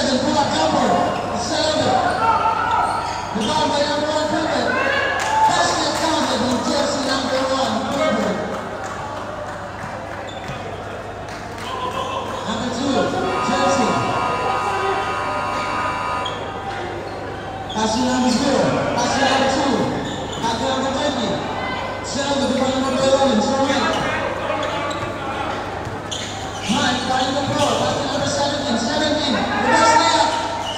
7, pull up jumper. The 7. The ball by number 1, Pivot. Basket counted with jersey number 1, Pivot. Number 2, jersey. Passing number 0. Passing number 2. Back to number 20. Sheldon, the ball number 11. Throw in. Mike, running the floor. Back to number 17. 17. Reverse layup.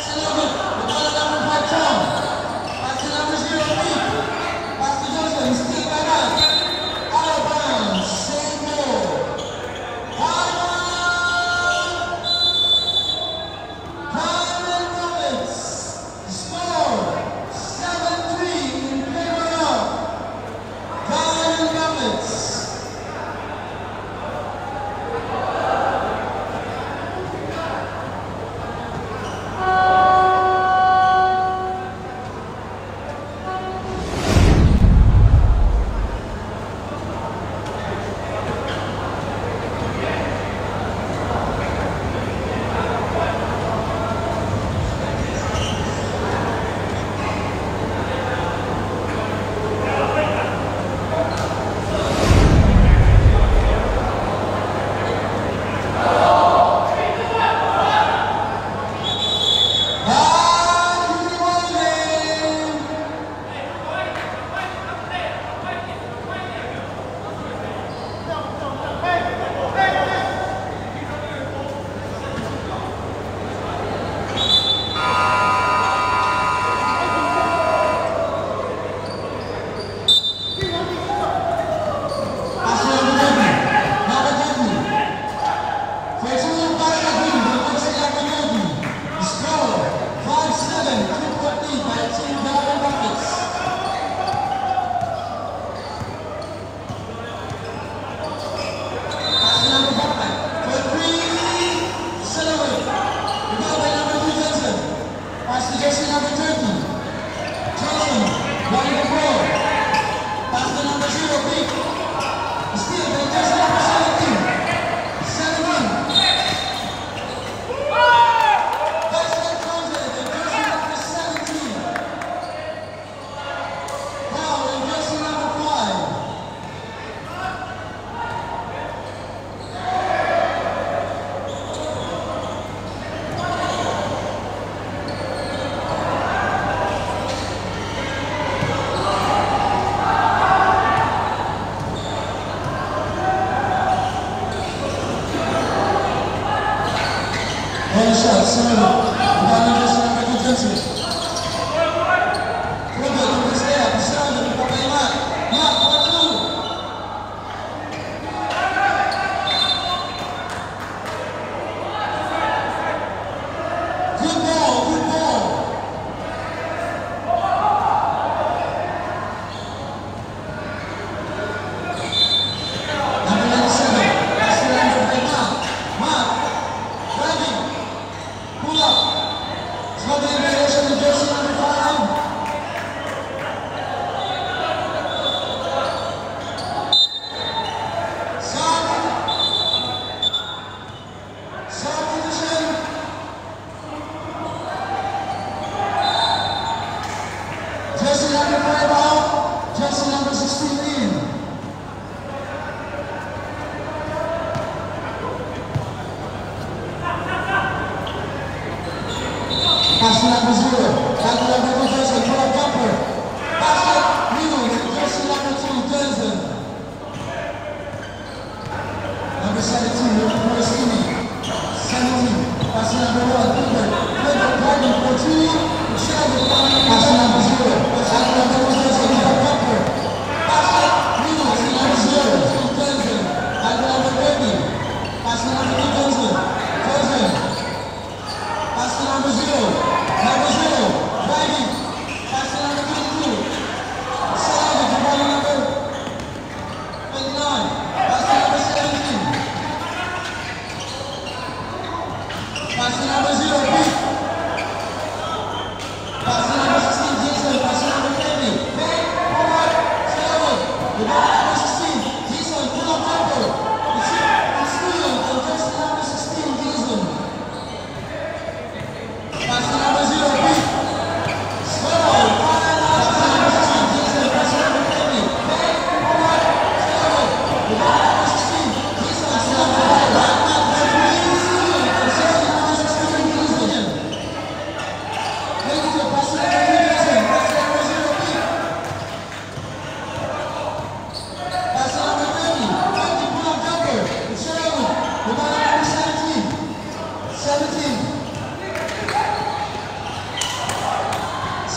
Sheldon, the ball number 5, Tom. Pass to number 0, Pete. Pass to Johnson. Still back up. Out of bounds. Same goal. Kyron Roberts. Score 7-3 in favor of Kyron Roberts.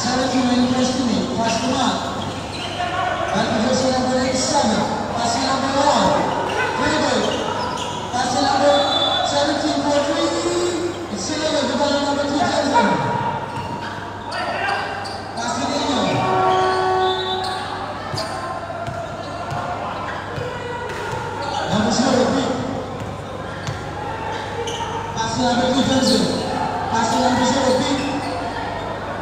17 in the first minute. Pass the mark. Back to jersey number 87. Passing number 1. Dribble. Passing number 17 for 3. It's still over. The ball number 2, Jensen. Passing Daniel. Number 0, Vic. Passing number 2, Jensen. Passing number 0, Vic.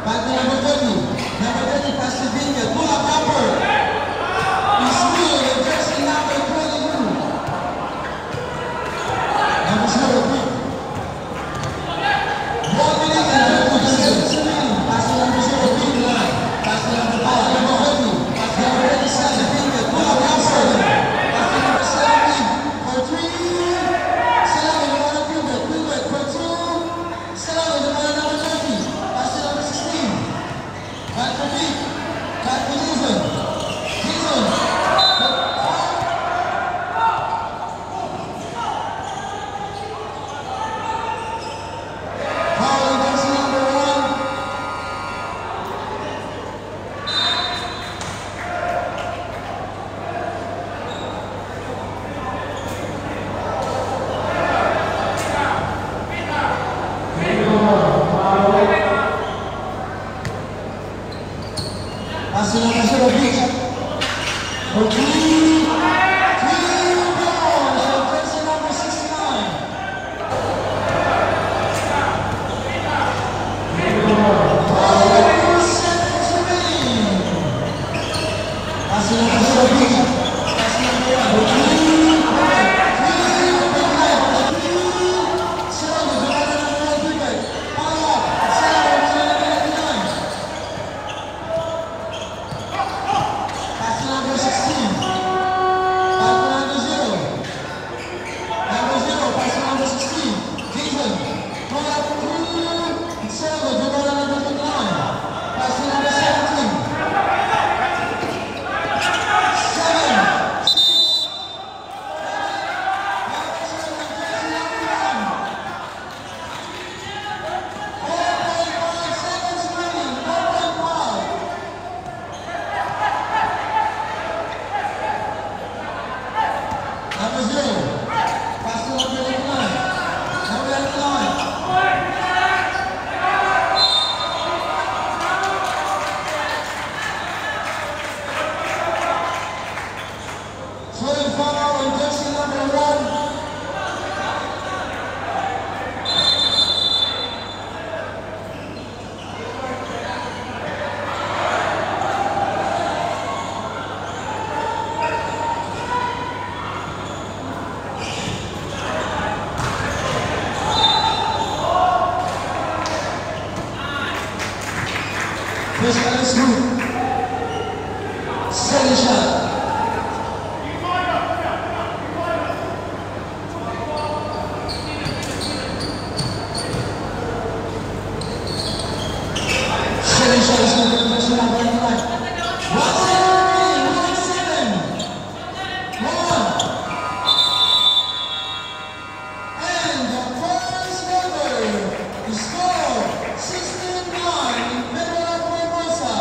Back to number 30. Number 30, pass to Vinga. Pull up upper. He's still the jersey number 22. Number 0, Vic. 1 minute and 2 seconds. Pass to number 0, Vic. Pass to number 5. Number 30. Pass to number 37, Vinga. Pull up upper. Pass to number 17 for 3. Still over the ball, Gilbert for 2. Still over the ball, number 30. Pass to number 16. Back to Vic. Back to Jason. Jason. Foul on jersey number 1. Passing number 0, Vic. For 3. 3 balls on jersey number 69. Seconds remaining. Passing number 0, Vic. Passing number 1. For 3. 3. Still over the ball, number 1, Gilbert. Follow up. Still over the ball, number 99. Pass to number 16. Back to number 0. Number 0, pass to number 16. Jason. Pull up 2. It's over. The ball number 29. Pass to number 17. 7. 6. Number 7, jersey number 1. 4.5 seconds remaining. 4.5. Number 0. Pass to number 89. Number 89. Throwing foul on jersey number 1. First Alex Root. Second shot. Second shot is going to be jersey number 99. 1 second remaining. 1 second. 1. And the first number is score 16-9 in favor of Barbosa.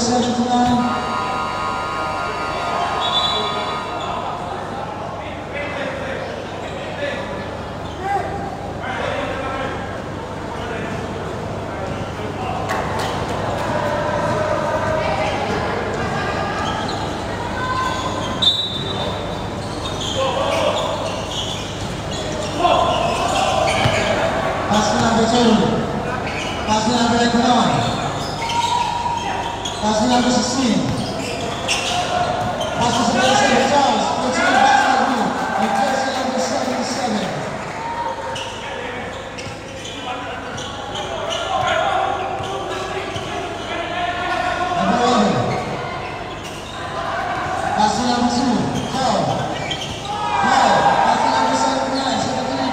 79. Pass to number 2. Pass to number 9. Pass to number 16. Pass to 77 Charles. 14 basketball move. And jersey number 77. Number 11. Pass to number 2. Paul. Pass to number 79. 75.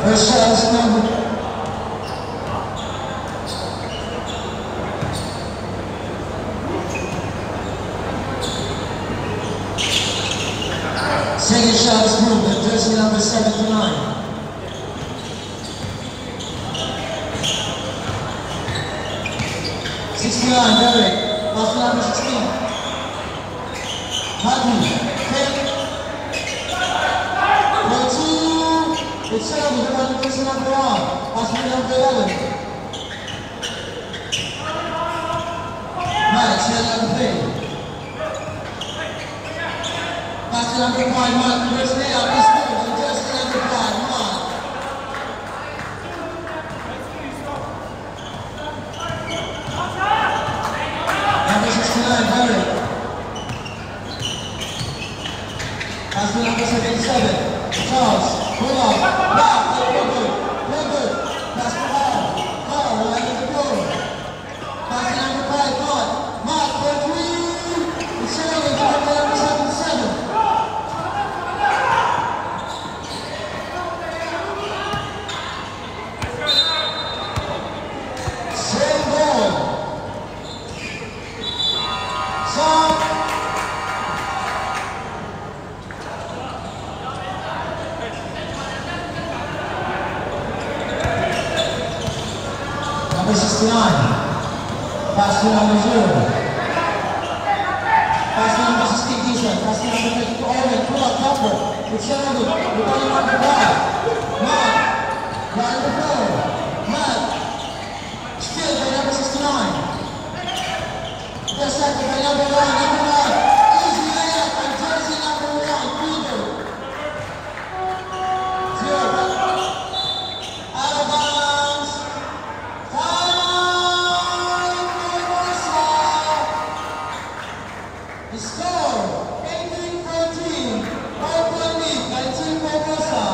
First shot is number. Second shot is moved at jersey number 79. Derek, pass to number 16. Matthew, 10. 14. It's Shelby, the one person number 1. Pass to number 11. Matt, share number 3. Pass to number 5, Mark, first day out, this move, and jersey number 5, Mark. Number 69, Derek. Pass to number 77, Charles, pull up, back, good. Pass to Carl, right at the goal. Pass to number 5, Mark, for 3, it's Shirley, number 77. Number 69, pass to number 0. Pass to number 16, decent. Pass to number 52, Owen, pull up, cover. It's Shelby, we're going number 5. Matt, right on the floor. Matt, still by number 69. Just second by number 1, number 9. Easy layup by jersey number 1, Peter. 0. Out of bounds. The score, 18-14, power lead by Team Barbosa.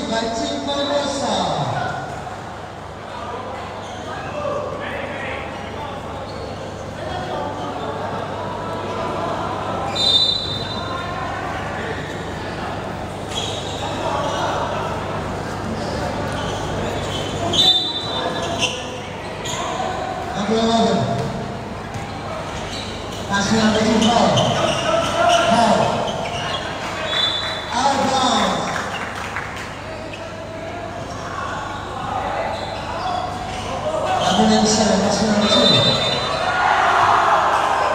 By Team Barbosa. Number 11. Pass to number 2, Paul. Out of bounds. Number 7, pass to number 2.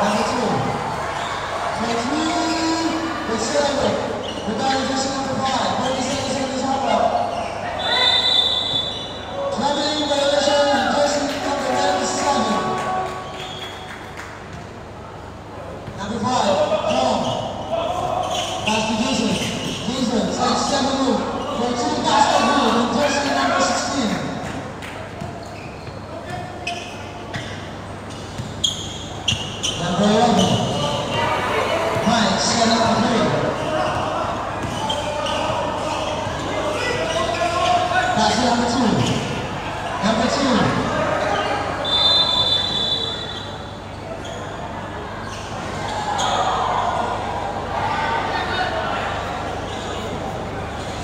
Number 2. For 3, it's Shelby. Regarding jersey number 5. 47 seconds, hop up. two basketball with jersey number 16. Number 11. Mike, set up the three. Pass to number 2. Number 2.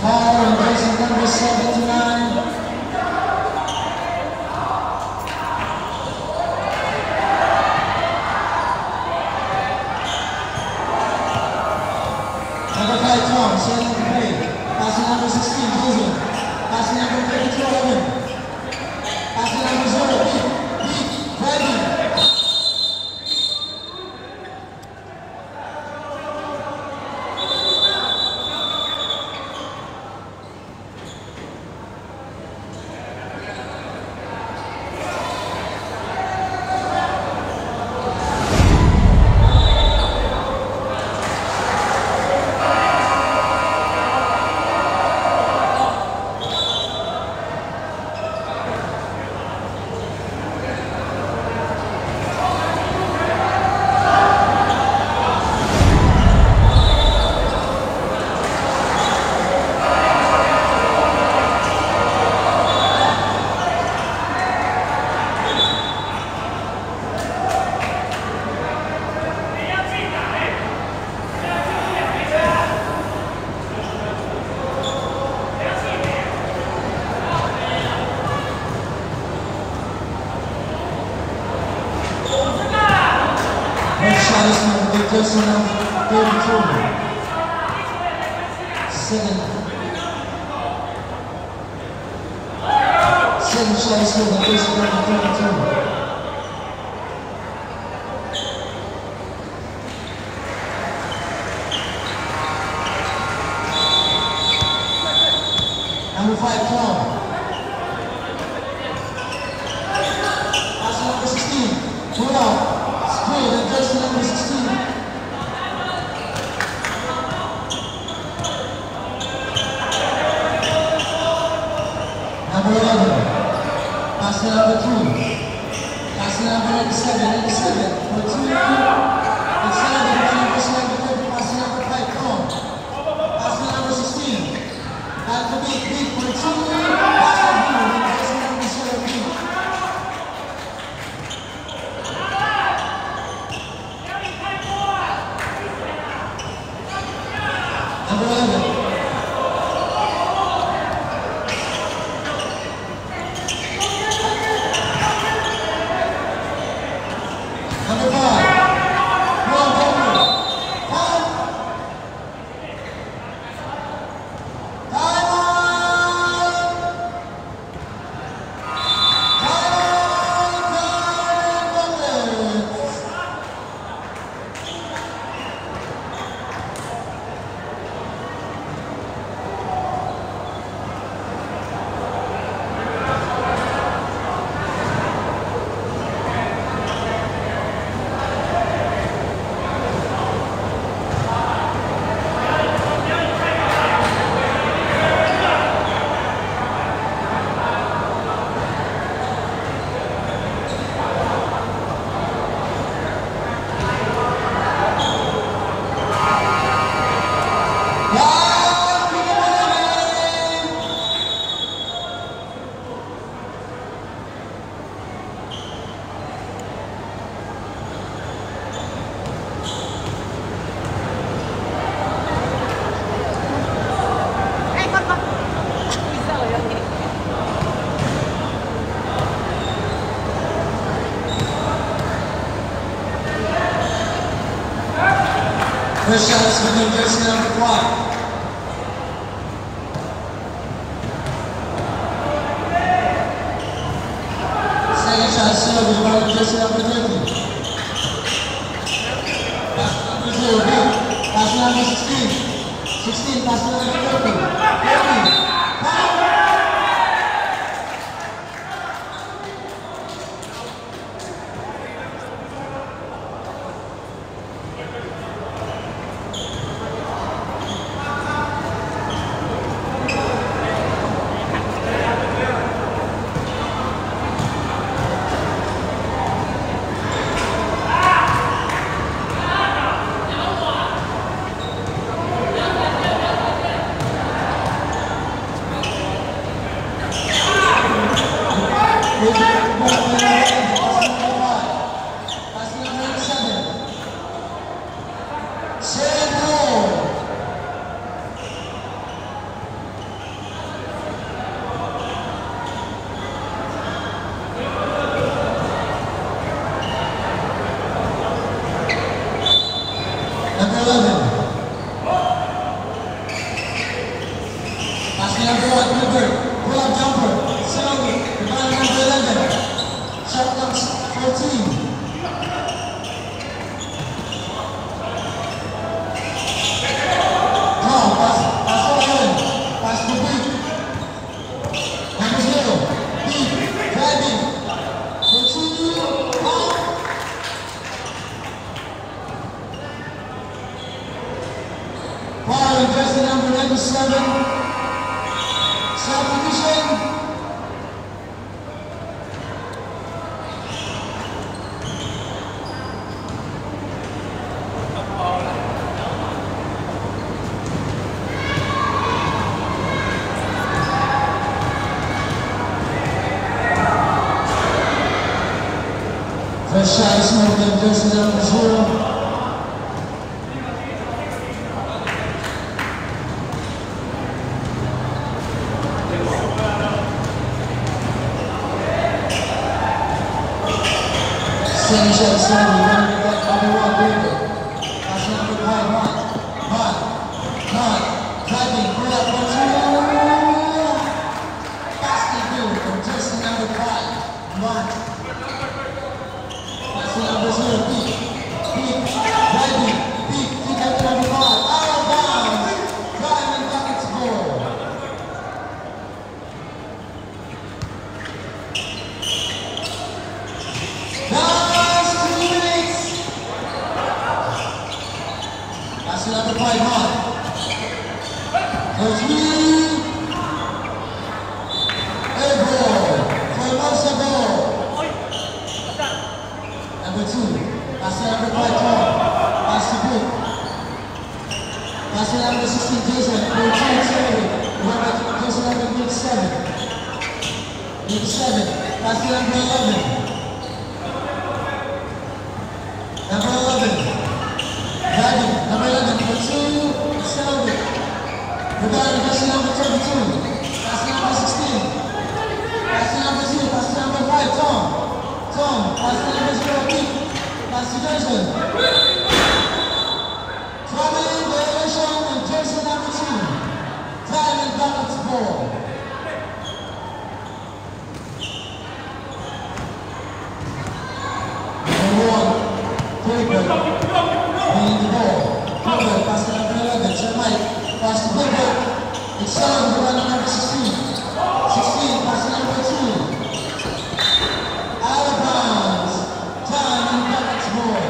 Foul on jersey number 79. Number 5, Tom, setting up the play. Passing number 16, Joseph. Passing number 32, Evan. Passing number 0, Pete. Driving. Shot is number 32. Second shot is number 32. Number 5, Tom. Pass number 16. Pull out. Screen and jersey number 16. Number 11. Pass to number 2. Pass to number 7. For 2. It's number 30. Pass to number 5. Tom. Pass to number 16. Back to Big for 2. Pass to Blue. Jersey number 17. Number 11. Number 5. Ron Butler. Time. Time on. First shot is for the jersey number 1. Second shot serve is by the jersey number 30. Pass to number 0, Big. Pass to number 16. 16, pass to number 30. 30. 14. Tom, pass to Owen. Pass to Big. Number 0. Big, driving. Continue. Out. Foul, jersey number 97. Substitution. First shot is moving, jersey number 0. Second shot is moving, number 1, David. Pass number 5, Mark. Driving, pull up, 1-2. Basket good from jersey number 5, Mark. Number 0, Big, driving, Big, kick out to number 5, out of bounds, driving bucket to goal. Last 2 minutes. That's number 5, Mark. The 3, air ball, for Mosa ball. Number 2, pass number 5, Tom. Pass to Big. Pass number 16, Jason. Number 2, Terry. Jason number 7. Pass number 11. Number 11. Driving. Number 11. Number 2, Selby. Regarding pass number 32. Pass number 16. Pass number 2. Pass number 5, Tom, pass to number 0, Big. Pass to Jason. Traveling violation with jersey number 2. Time and balance ball. Number 1, Cleveland. Winning the ball. Cleveland, pass to number 11, Jeremiah. Pass to Cleveland. It's Sean, the runner number 16. 16, pass to number 2. Out of bounds. Time and buckets more.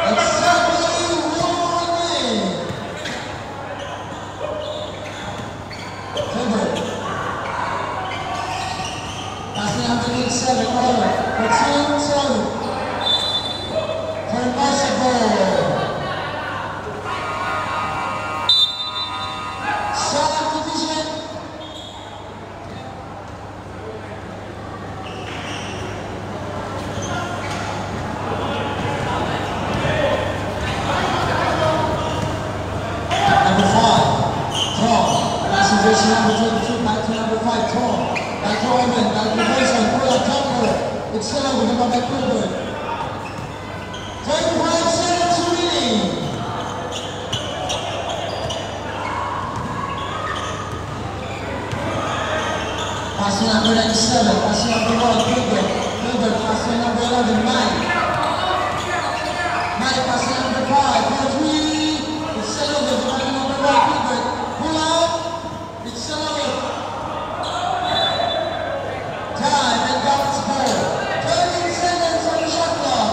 Exactly 1 minute. Timber. Passing number 87, Oliver. For 2, for basketball. Substitution. Jersey number 22, back to number 5, Tom. Back to Owen, back to Mason, pull up jumper. It's still over, come on back Cleveland. 25 seconds remaining. Passing number 97, passing number 1, Cleveland. Passing number 11, Mike. Passing number 5, for 3. It's still over, come on number 1, Cleveland. Pull out. It's still over. Time and balance ball. 30 seconds on the shot clock.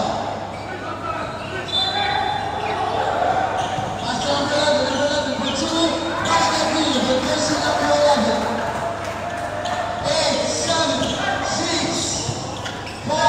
Pass number 11, for 2. Basket field, the person number 11. 8, 7, 6, 5, 1.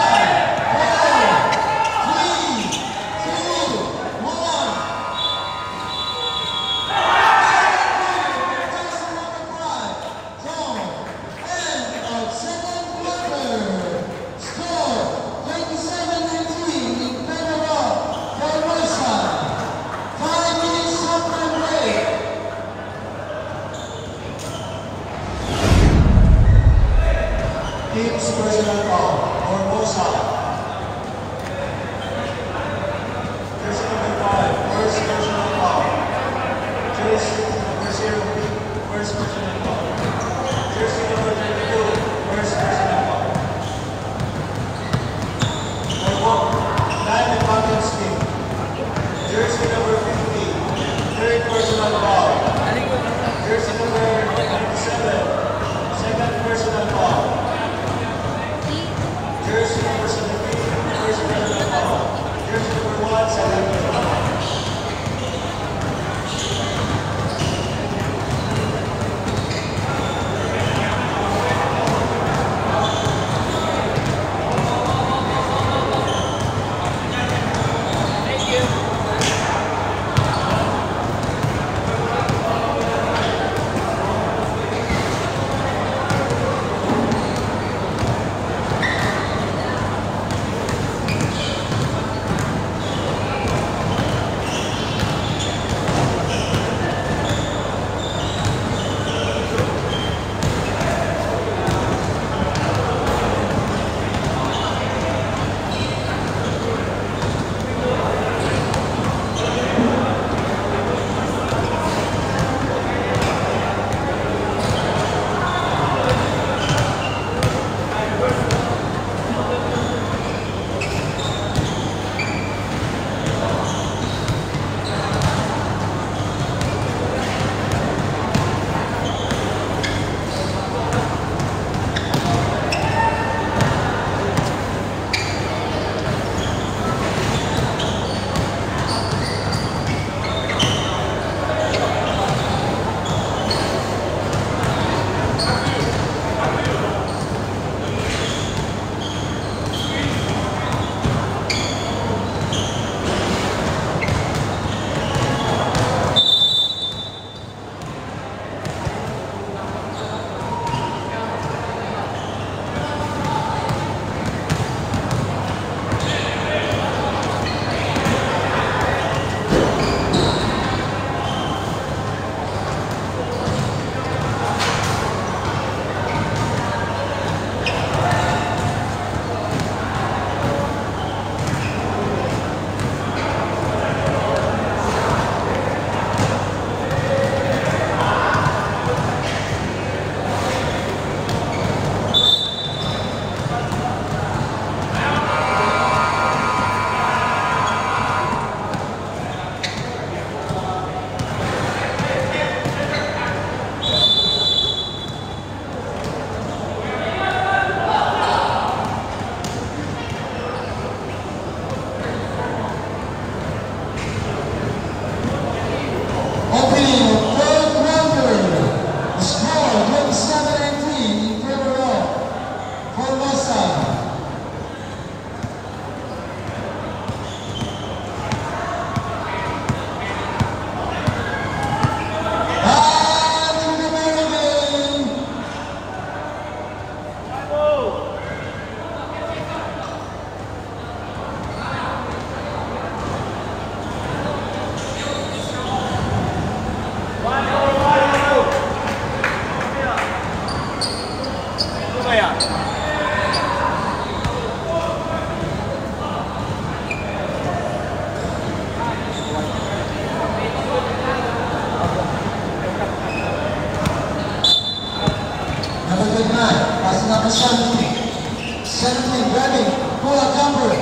to number 17. 17, grabbing, pull-up jumper.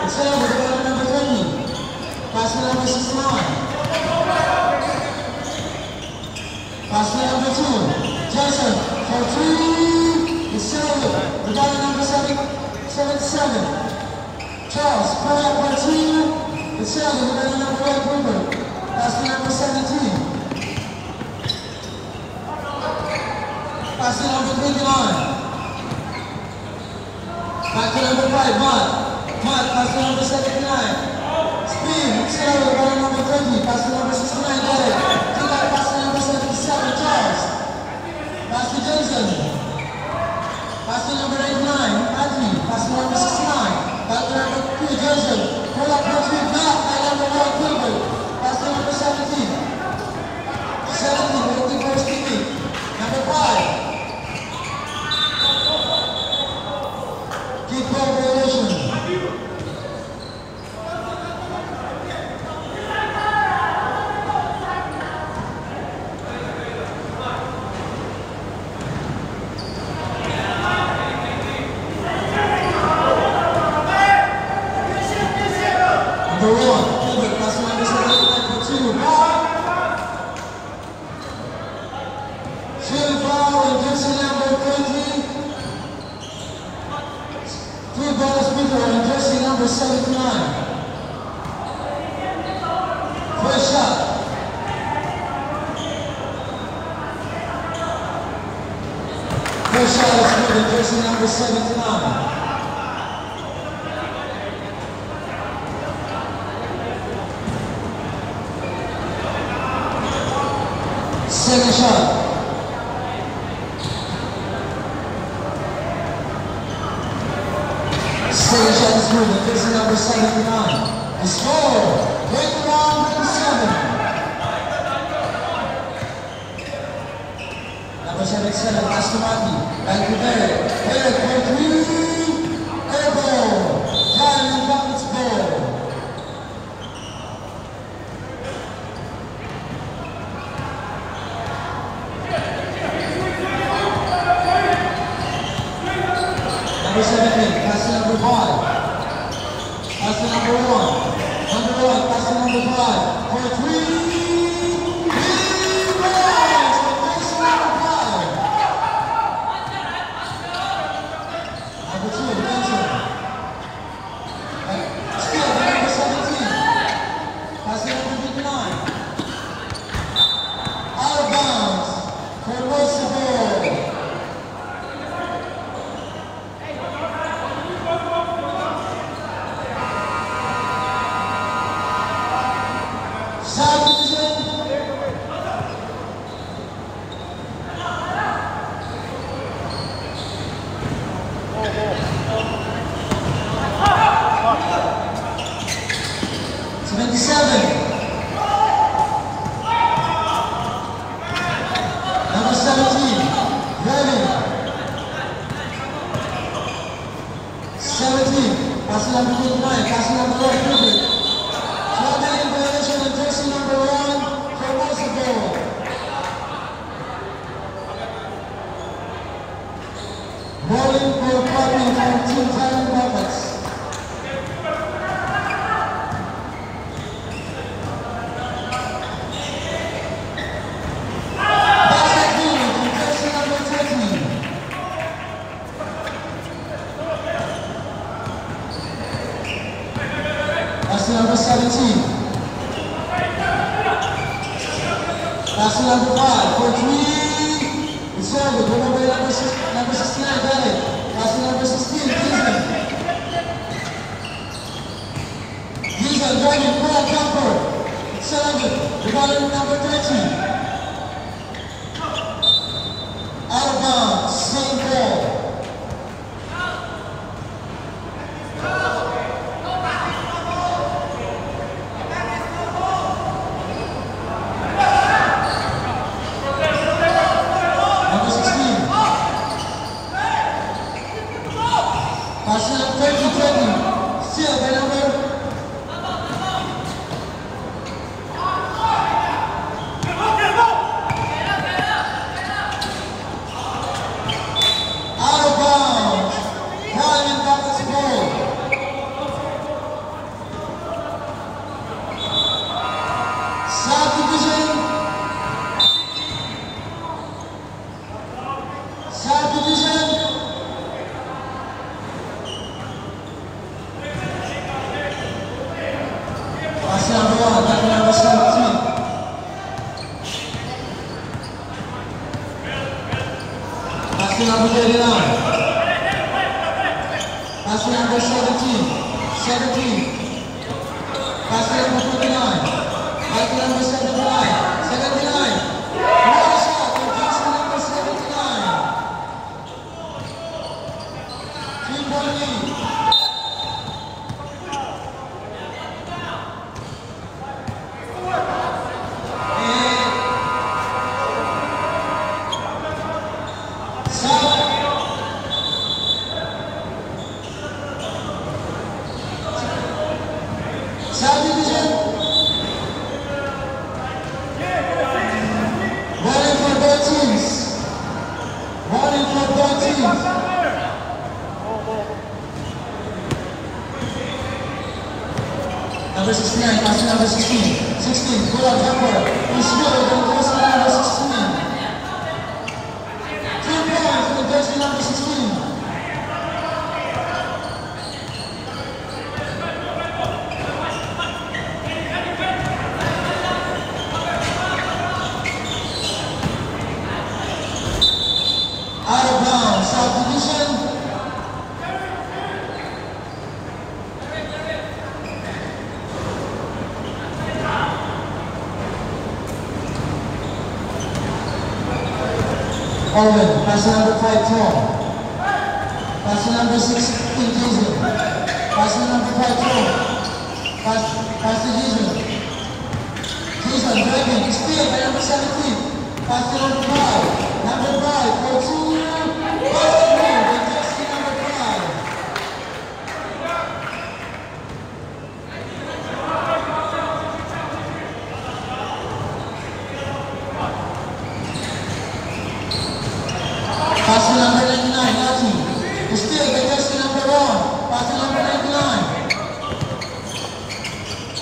It's over to number 20. Pass to number 69. Pass to number 2. Johnson for 3. It's over. We got number 77. Charles, pull-up for 2. It's over. We got number 8. Gruber. Pass to number 17. Pass to number 29. Back to number 5, Matt, pass to number 79. Speed, slow, ball number 30. Pass to number 69, Derek. Pass to number 77, Charles. Pass to Johnson. Pass to number 89, Anthony. Pass to number 69. Back to number 2, Johnson. Pull up for 3, back by number 1, Gilbert. Pass to number 17. 17, waiting for Stevie. Number 5. Keep cooperation. Number 1, Gilbert, pass to number 79 for 2. Field foul and jersey number 20. 2 balls Peter and jersey number 79. First shot. First shot is good and jersey number 79. Second shot. Second shot is good and jersey number 79. The score, 21-27. Number 77, Astomati. Back to Derek. Derek for 3. Air ball. Diamond Buckets ball. Number 17, pass to number 5. Pass to number 1. Number 1, pass to number 5. For 3. 3 balls. For pass to number 5. Number 2, Benson. Still to number 17. Pass to number 59. Out of bounds. For Roosevelt. Number 17, Ready. 17, pass number 29, pass number 1, Kubrick. Flagging in violation of jersey number 1 for Roosevelt. Rolling for Puppy from Team Diamond Buckets. Pass to number 17. Pass to number 5 for 3. It's over. Go over number 69, got it. Pass to number 16, Gizan. Gizan driving, pull-up jumper. It's over. We got it number 13. Out of bounds, same ball. Pass to number 20, still by number 5. to number 39. Pass to number 17. 17. Pass to number 29. Pass to number 79. 79. What a shot from jersey number 79. 3-point lead. Number 69, pass to number 16. 16, good up jumper. He's good, then goes to number 16. 2 points for the jersey number 16. Out of bounds, South Division. Owen, pass to number 5, Tom. Pass to number 16, Jason. Pass to number 5, Tom. Pass to Jason. Jason, driving, steal by number 17. Pass to number 5. Number 5, for 2. Pass to him, and jersey number 5. Pass to number 99, Nati. Still the jersey number 1. Pass to number 99.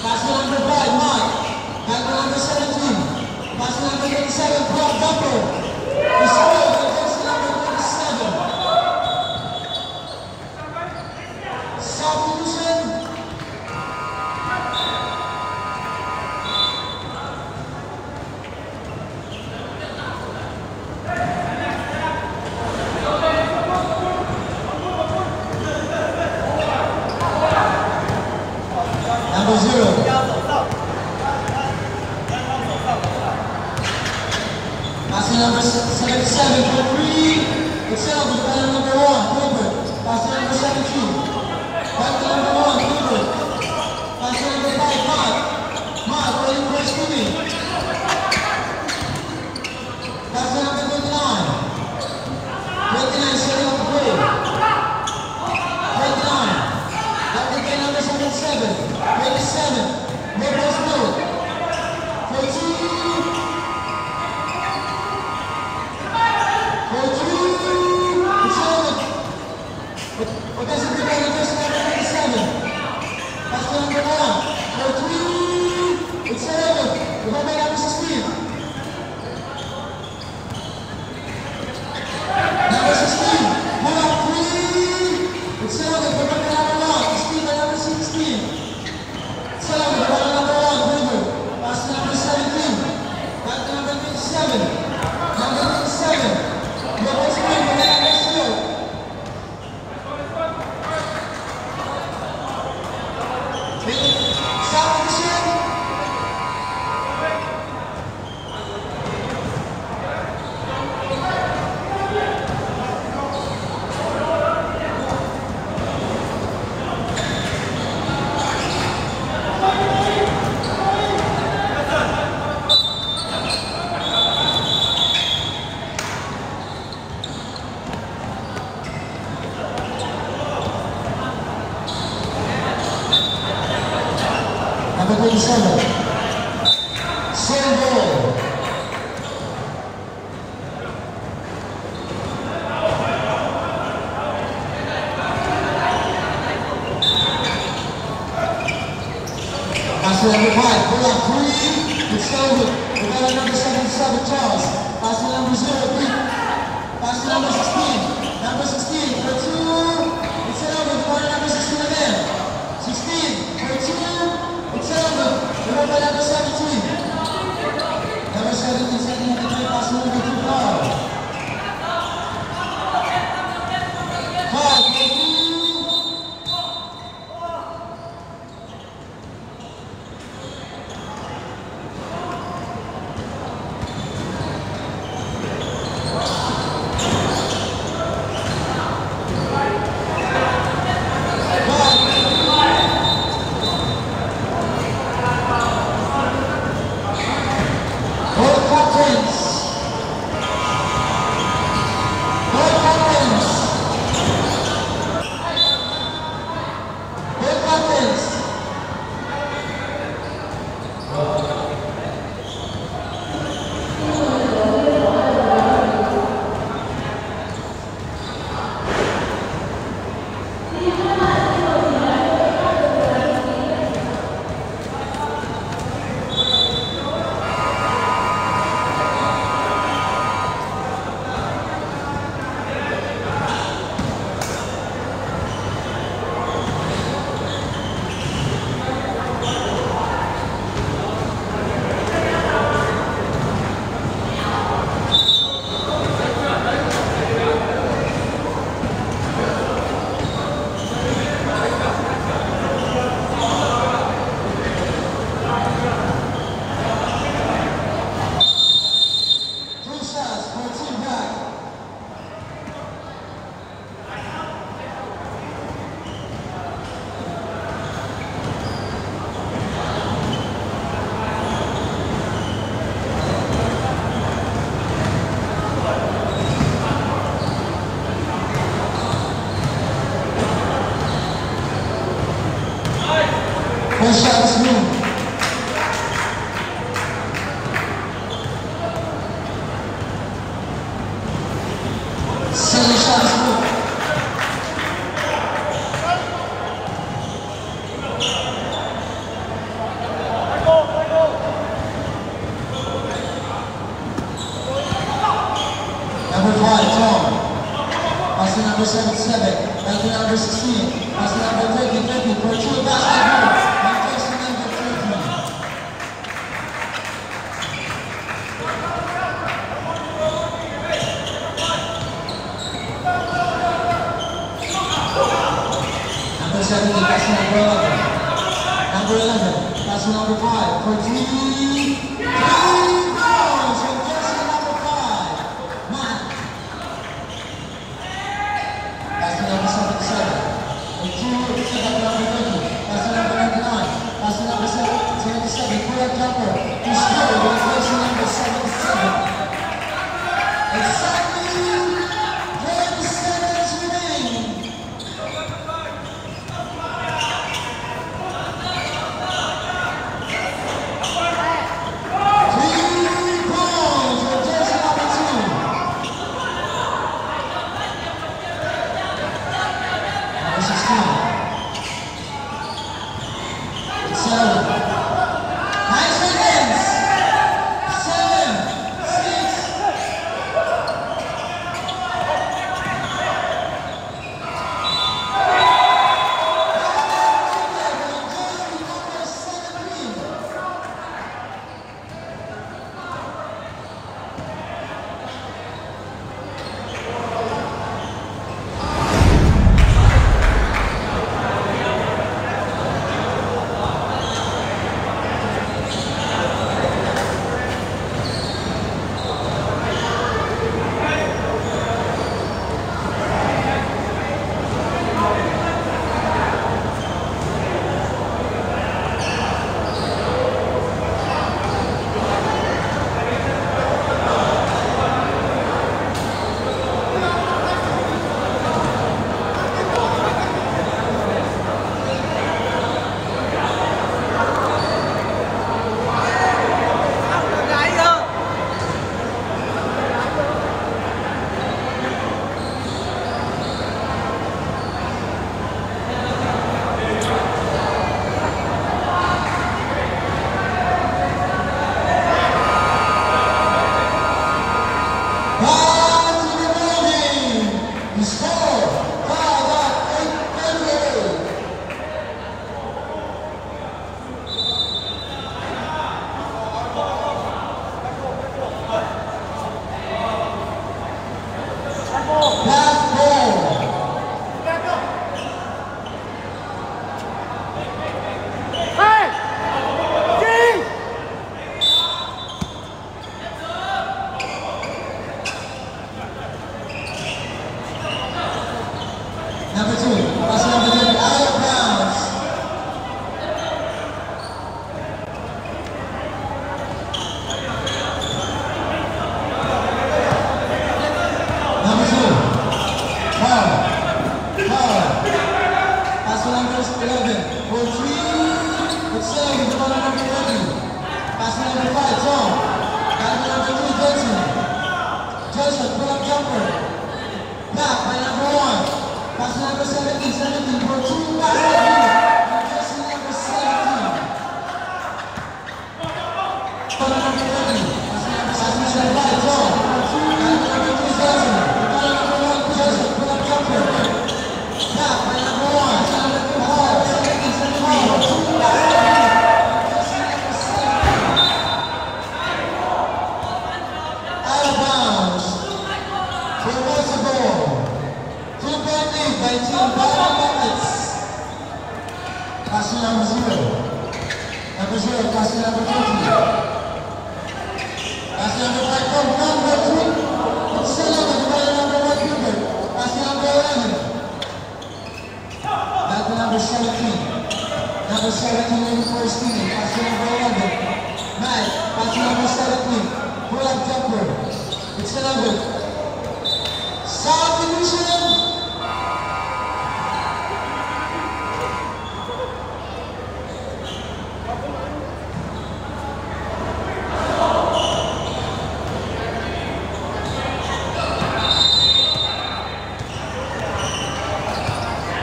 Pass to number 5, Mike. Back to number 17. Pass to number 27, Brock Bumper. Still the jersey number 27. Substitution. Number 0. Pass to number 77 for 3. Itself is better number 1, Cooper. Pass to number 17. Back to number 1, Cooper. Pass to number 5, Mark. Mark, waiting for Stevie. Pass to number 29. 29 setting up the play. 29. Back to play number 77. 27. Nicholas Blue. 14. 14. It's over. What does it become? Just number 27. That's the number 1. 14. It's over. We're going to make number 16. Number 16. Pull up 3. It's over. We're going to make number 1. 16 by number 16. Number 1, River. Pass to number 17. Back to number 27. Number 27. Number 2, number 4. Substitution. Number 27. Same goal. Pass to number 5. Pull up 3. It's over. We got a number 77, Charles. Pass to number 0, Pete. Pass to number 16. Number 16 for 2. It's over. We got a number 16 again. 16 for 2. It's over. We got number 17. Number 17 setting up the play. Pass to number 2, Paul. John. Pass to number 77. Back to number 16. Pass to number 30. For 2 basketball. And jersey number 13. Number 70. Pass to number 11. Number 11. Pass to number 5. For 3. Goals. And jersey number 5. Matt. Pass to number 77. And 2, set up number 30. Pass to number 99. Pass to number 77. Pull up jumper. To score with jersey number 77. Exactly 30 seconds remaining. Number 2, pass number 3, out of bounds. Number 2, foul. Pass to number 11, for 3, it's 7, the ball number 30. Pass to number 5, Tom. Back to number 2, Johnson. Joseph, pull up jumper. Back by number 1. Pass to number 17, for 2 basketball. And jersey number 17. Ball number 30. Pass to number 5, Tom. Back to number 2, Johnson. Ball number 1, Joseph, pull up jumper. Back by number 1. Ball 17, for 2 basketball. And jersey number 17. Out of bounds. For basketball. 2.8 by Team Bottom Buckets. Pass to number 0. Number 0, pass to number 20. Pass to number 5, number 3. It's 11, by number 1, Cooper. Pass to number 11. Back to number 17. Number 17 in the first team. Pass to number 11. Mike, pass to number 17. Pull up jumper. It's 11. Substitution.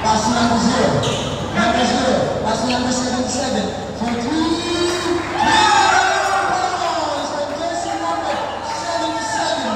Pass to number 0. Pass to number 77. For 3. Balls. And jersey number 77.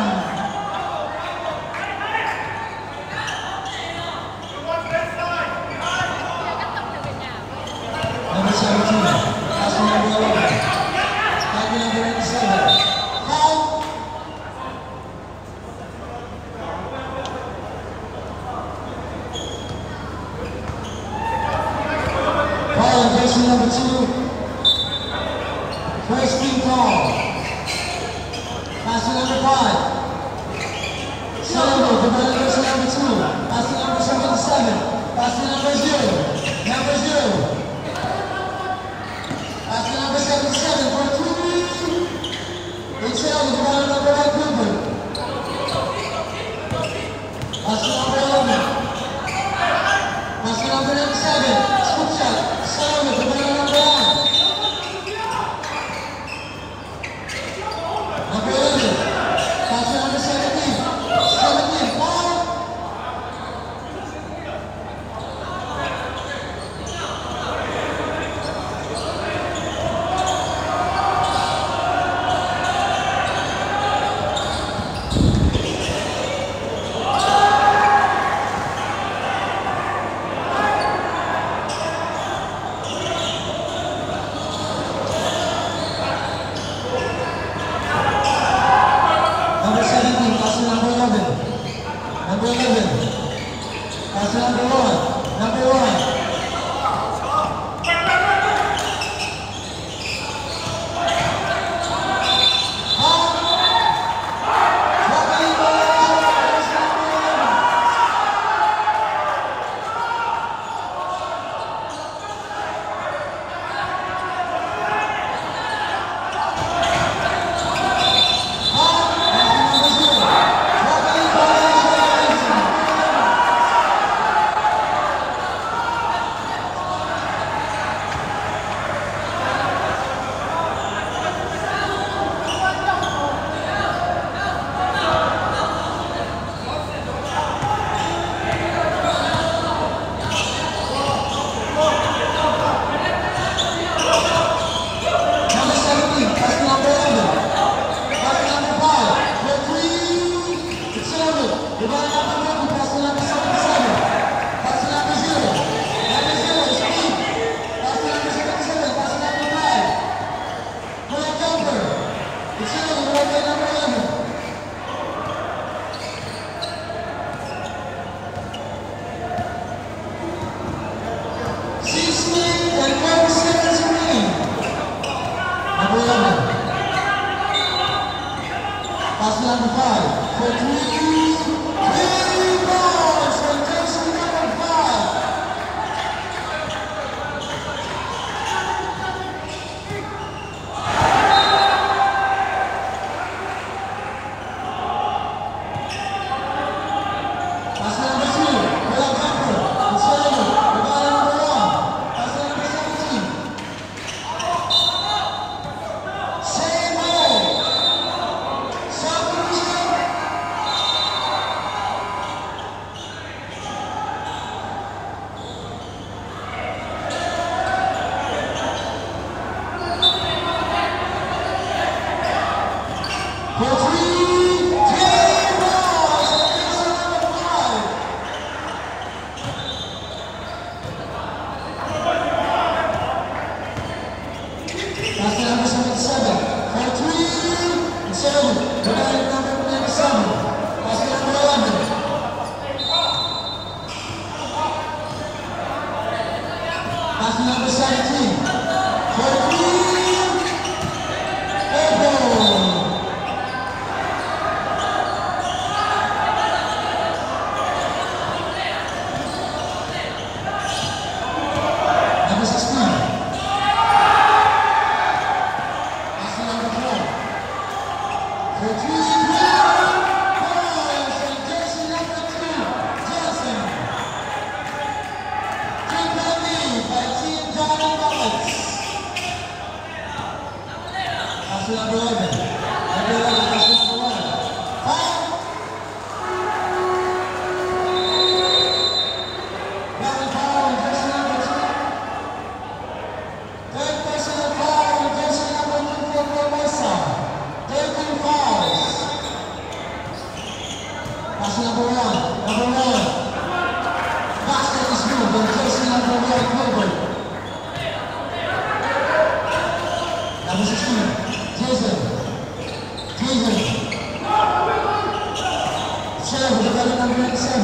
number 0. Number 0. Pass to number 77 for 2. It's held with the ball number 1, Cooper. Pass to number 11. Pass to number 97. Scoop shot. Solo with the ball number 1. Number 11. Pass to number 17. 17. Ball. Number 17, pass to number 11. Number 11. Pass to number 1. Number 1. Pass to number 5 for 3 balls for jersey number 5. Pass to number 2, pull-up jumper, it's over, the ball number 1. Pass to number 17. Same ball. For 3, 10 balls for jersey number 5. Pass to number 77. For 3, it's over. The ball number 97. Pass to number 11. Pass to number 17. For 3, 4 balls. Number 16. Pass to number 4. For 3, 12 balls for jersey number 2, Johnson. Triple lead by Team John Roberts. Pass to number 11. Number 11, pass to number 1. Foul. Foul on jersey number 2. Third personal foul on jersey number 2 for Formosa. 13 fouls. Pass to number 1. Number 1. Basket is moved on jersey number 1, Gilbert. Number 16. Jason. Serve with the ball number 97.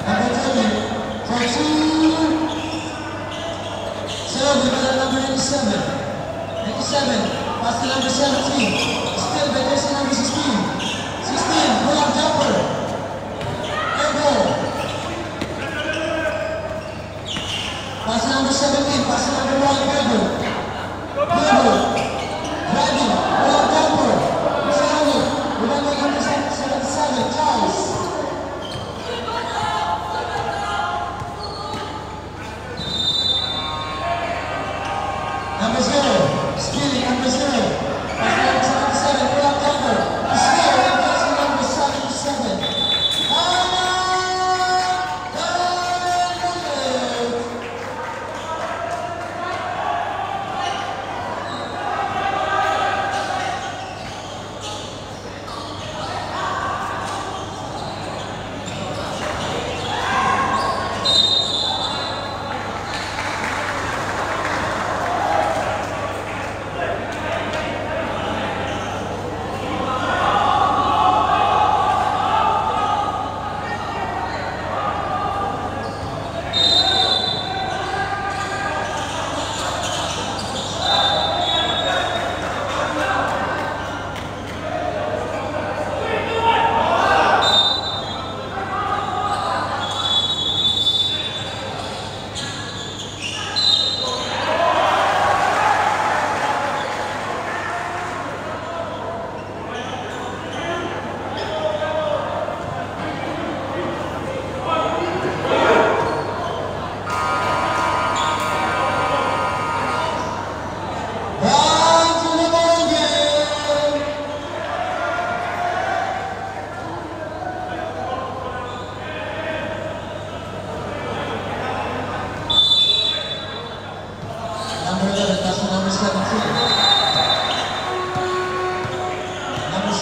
Number 30. For 2. Serve with the ball number 97. 97. Pass to number 17. Still by jersey number 16. 16. Pull-up jumper. Air ball.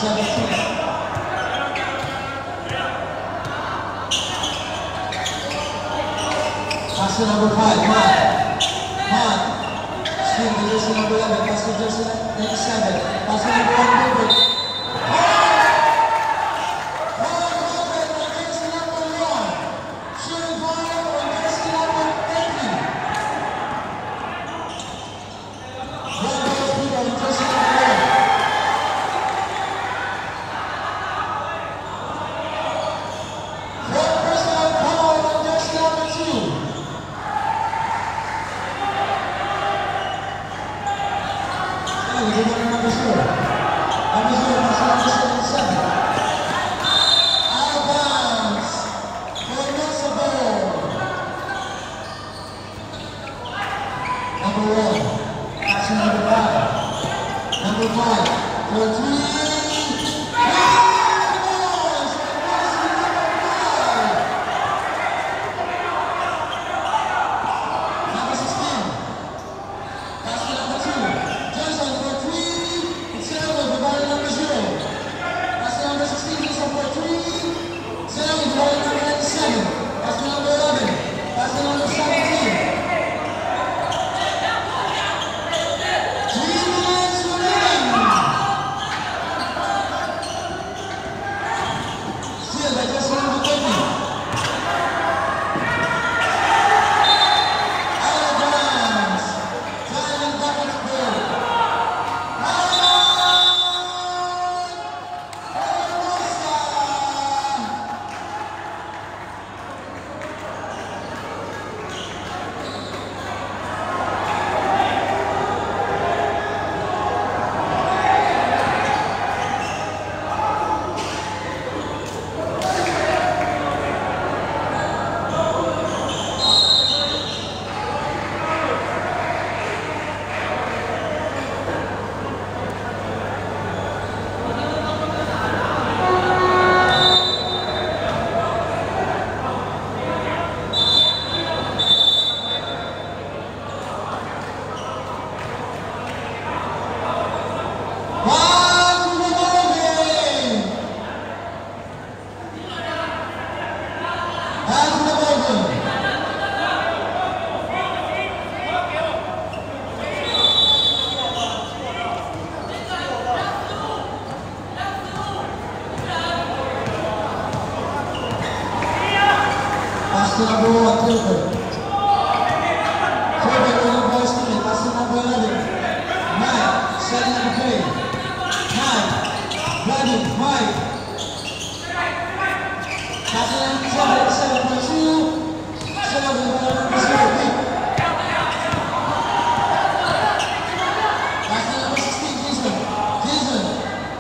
17. Pass to number 5, Man. Still to jersey number 11. Pass to jersey number 7. Pass to number 1, Gilbert. Pass to number 1, Gilbert. Gilbert with the ball stealing. Pass to number 11. Mike, setting up the play. Mike, driving, Mike. Pass to number 7.2. 7 with the ball number 0, Pete. Pass to number 16, Jason. Jason.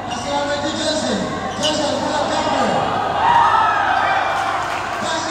Pass to number 2, Johnson. Johnson, pull up Pepper. Last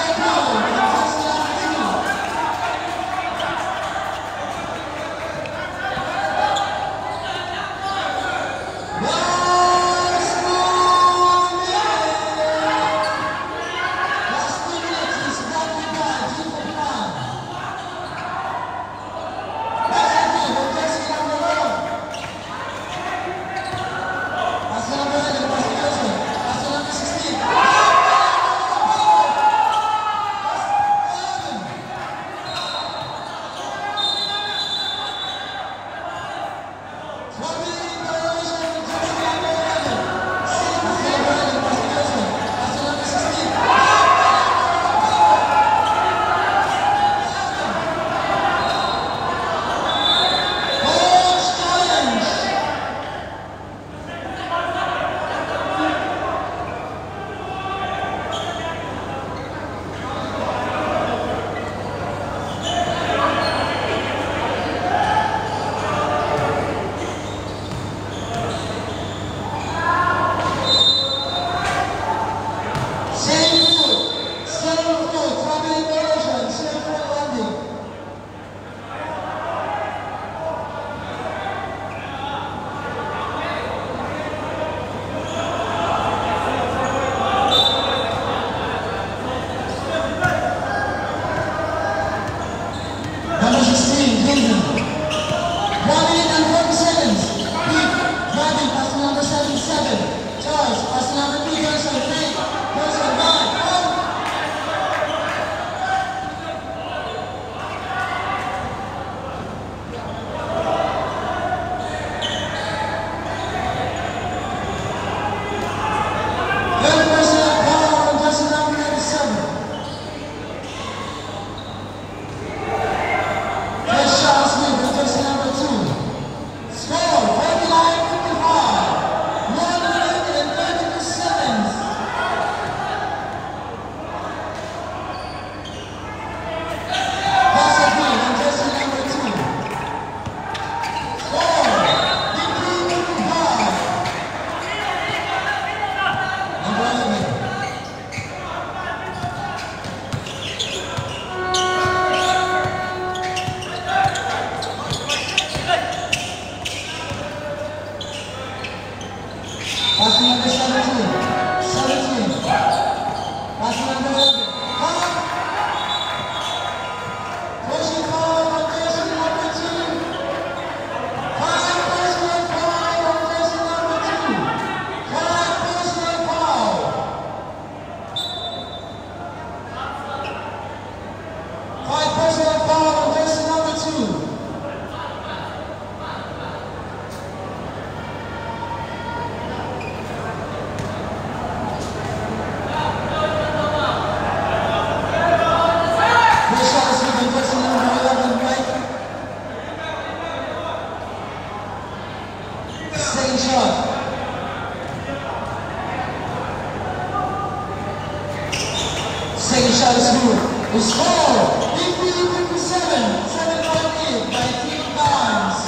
Second shot is good. The score, 57, 7-point lead by Team Barnes.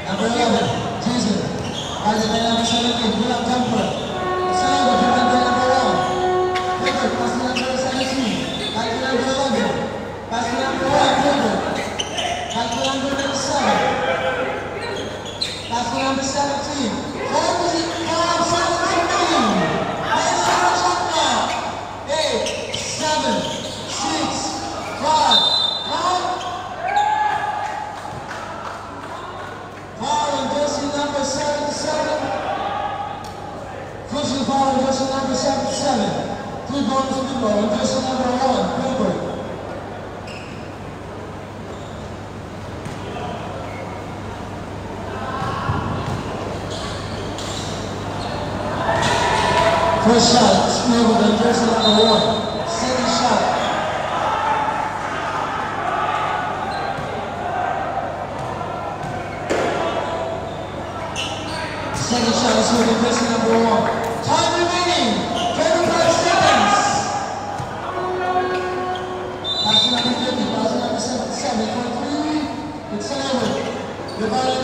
Number 11, Jason. Rising by number 17, Gulam Jumper. Salvo, driven by number 1. Clifford, pass to number 17. Back to number 11. Pass to number 1, Clifford. Back to number 7. Pass to number 17. Focus it, 17. Crucial foul in version number 77. 3 bonus people in version number 1, Cooper. First shot, Spielberg in version number 1. Second shot. Second shot is with person number 1. Time remaining, 25 seconds. Pass to number 50, pass to number 77, 43. It's over.